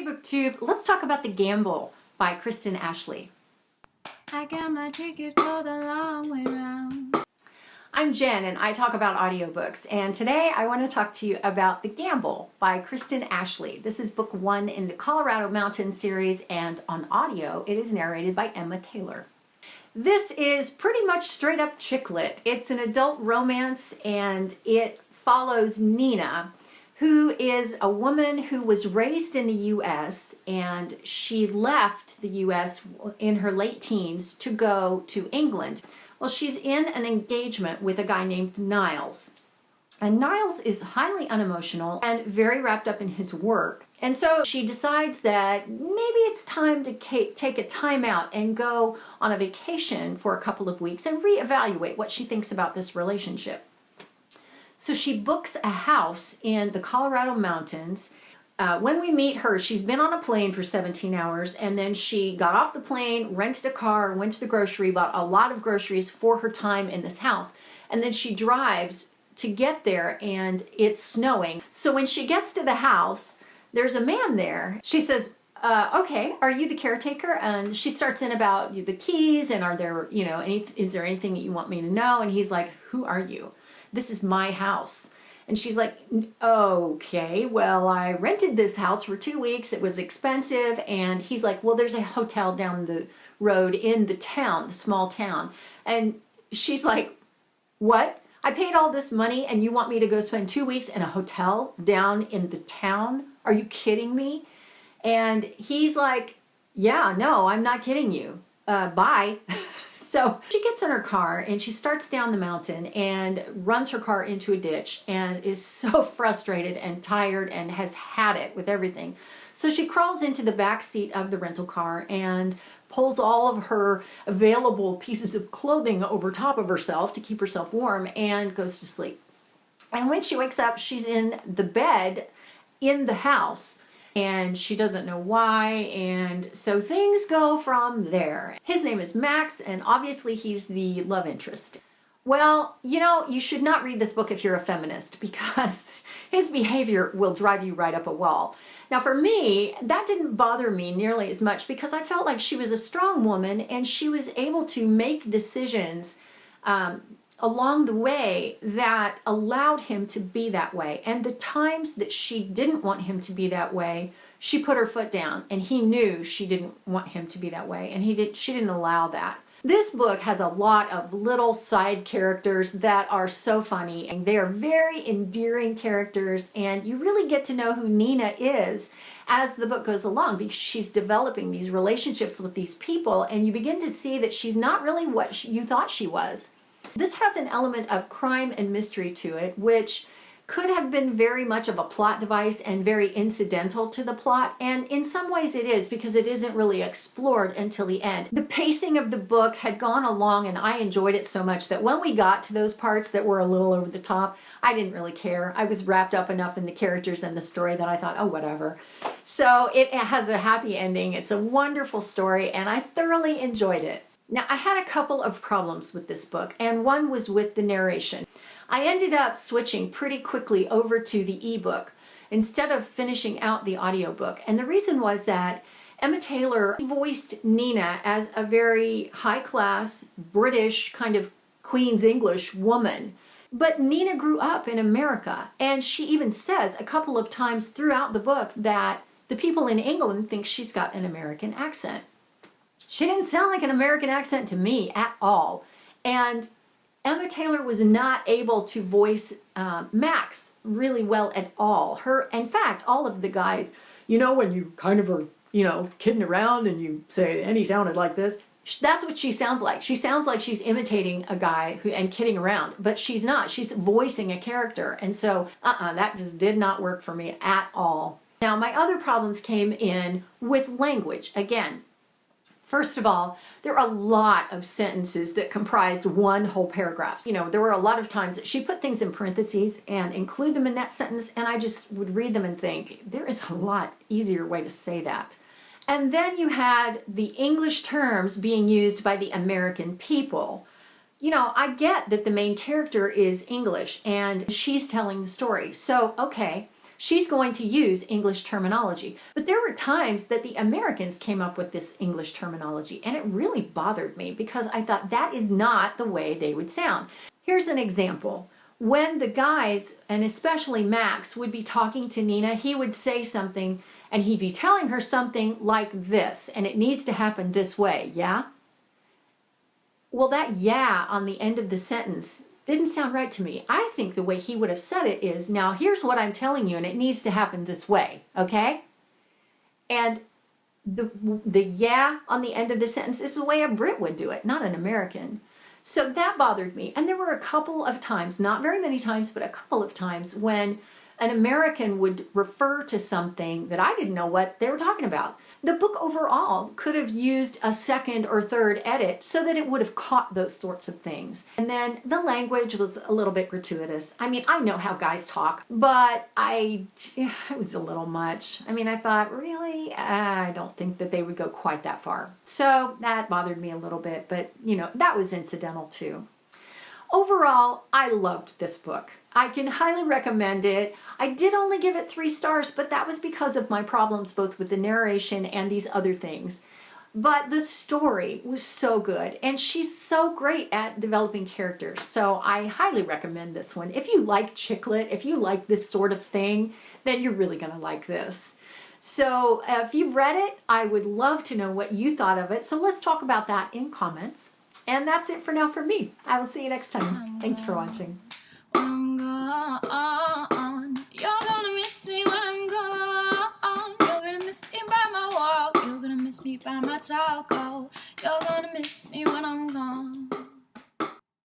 BookTube, let's talk about The Gamble by Kristen Ashley. I got my ticket for the long way round. I'm Jen and I talk about audiobooks, and today I want to talk to you about The Gamble by Kristen Ashley. This is book 1 in the Colorado Mountain series, and on audio it is narrated by Emma Taylor. This is pretty much straight up chick lit. It's an adult romance and it follows Nina, who is a woman who was raised in the U.S. and she left the U.S. in her late teens to go to England. Well, she's in an engagement with a guy named Niles. And Niles is highly unemotional and very wrapped up in his work. And so she decides that maybe it's time to take a time out and go on a vacation for a couple of weeks and reevaluate what she thinks about this relationship. So she books a house in the Colorado mountains. When we meet her, she's been on a plane for 17 hours, and then she got off the plane, rented a car, went to the grocery, bought a lot of groceries for her time in this house. And then she drives to get there, and it's snowing. So when she gets to the house, there's a man there. She says, okay, are you the caretaker? And she starts in about the keys, and are there, is there anything that you want me to know? And he's like, who are you? This is my house. And she's like, okay, well, I rented this house for 2 weeks. It was expensive. And he's like, well, there's a hotel down the road in the town, the small town. And she's like, what? I paid all this money and you want me to go spend 2 weeks in a hotel down in the town? Are you kidding me? And he's like, yeah, no, I'm not kidding you. Bye. So she gets in her car and she starts down the mountain and runs her car into a ditch and is so frustrated and tired and has had it with everything. So she crawls into the back seat of the rental car and pulls all of her available pieces of clothing over top of herself to keep herself warm and goes to sleep. And when she wakes up, she's in the bed in the house. And she doesn't know why, and so things go from there. His name is Max, and obviously he's the love interest. Well, you should not read this book if you're a feminist, because his behavior will drive you right up a wall. Now for me, that didn't bother me nearly as much because I felt like she was a strong woman and she was able to make decisions along the way that allowed him to be that way. And the times that she didn't want him to be that way, she put her foot down, and he knew she didn't want him to be that way, and she didn't allow that. This book has a lot of little side characters that are so funny, and they are very endearing characters, and you really get to know who Nina is as the book goes along, because she's developing these relationships with these people, and you begin to see that she's not really what you thought she was. This has an element of crime and mystery to it, which could have been very much of a plot device and very incidental to the plot, and in some ways it is, because it isn't really explored until the end. The pacing of the book had gone along and I enjoyed it so much that when we got to those parts that were a little over the top, I didn't really care. I was wrapped up enough in the characters and the story that I thought, oh, whatever. So it has a happy ending. It's a wonderful story and I thoroughly enjoyed it. Now, I had a couple of problems with this book, and one was with the narration. I ended up switching pretty quickly over to the ebook instead of finishing out the audiobook. And the reason was that Emma Taylor voiced Nina as a very high-class, British, kind of Queen's English woman. But Nina grew up in America, and she even says a couple of times throughout the book that the people in England think she's got an American accent. She didn't sound like an American accent to me at all. And Emma Taylor was not able to voice Max really well at all. In fact, all of the guys, when you kind of are, kidding around and you say, and he sounded like this, that's what she sounds like. She sounds like she's imitating a guy and kidding around, but she's not. She's voicing a character. And so, that just did not work for me at all. Now, my other problems came in with language. Again, first of all, there are a lot of sentences that comprised one whole paragraph. There were a lot of times that she put things in parentheses and include them in that sentence, and I just would read them and think, there is a lot easier way to say that. And then you had the English terms being used by the American people. I get that the main character is English and she's telling the story. So, okay, she's going to use English terminology. But there were times that the Americans came up with this English terminology, and it really bothered me because I thought that is not the way they would sound. Here's an example. When the guys, and especially Max, would be talking to Nina, he would say something and he'd be telling her something like this, and it needs to happen this way, yeah? Well, that yeah on the end of the sentence didn't sound right to me. I think the way he would have said it is, now here's what I'm telling you and it needs to happen this way, okay? And the yeah on the end of the sentence is the way a Brit would do it, not an American. So that bothered me. And there were a couple of times, not very many times, but a couple of times when an American would refer to something that I didn't know what they were talking about. The book overall could have used a second or third edit so that it would have caught those sorts of things. And then the language was a little bit gratuitous. I mean, I know how guys talk, but it was a little much. I mean, I thought, really? I don't think that they would go quite that far. So that bothered me a little bit, but that was incidental too. Overall, I loved this book. I can highly recommend it. I did only give it 3 stars, but that was because of my problems both with the narration and these other things. But the story was so good, and she's so great at developing characters. So I highly recommend this one. If you like chick lit, if you like this sort of thing, then you're really going to like this. So if you've read it, I would love to know what you thought of it. So let's talk about that in comments. And that's it for now for me. I will see you next time. Thanks for watching. I'm gone. You're gonna miss me when I'm gone. You're gonna miss me by my walk. You're gonna miss me by my talk. Oh, you're gonna miss me when I'm gone.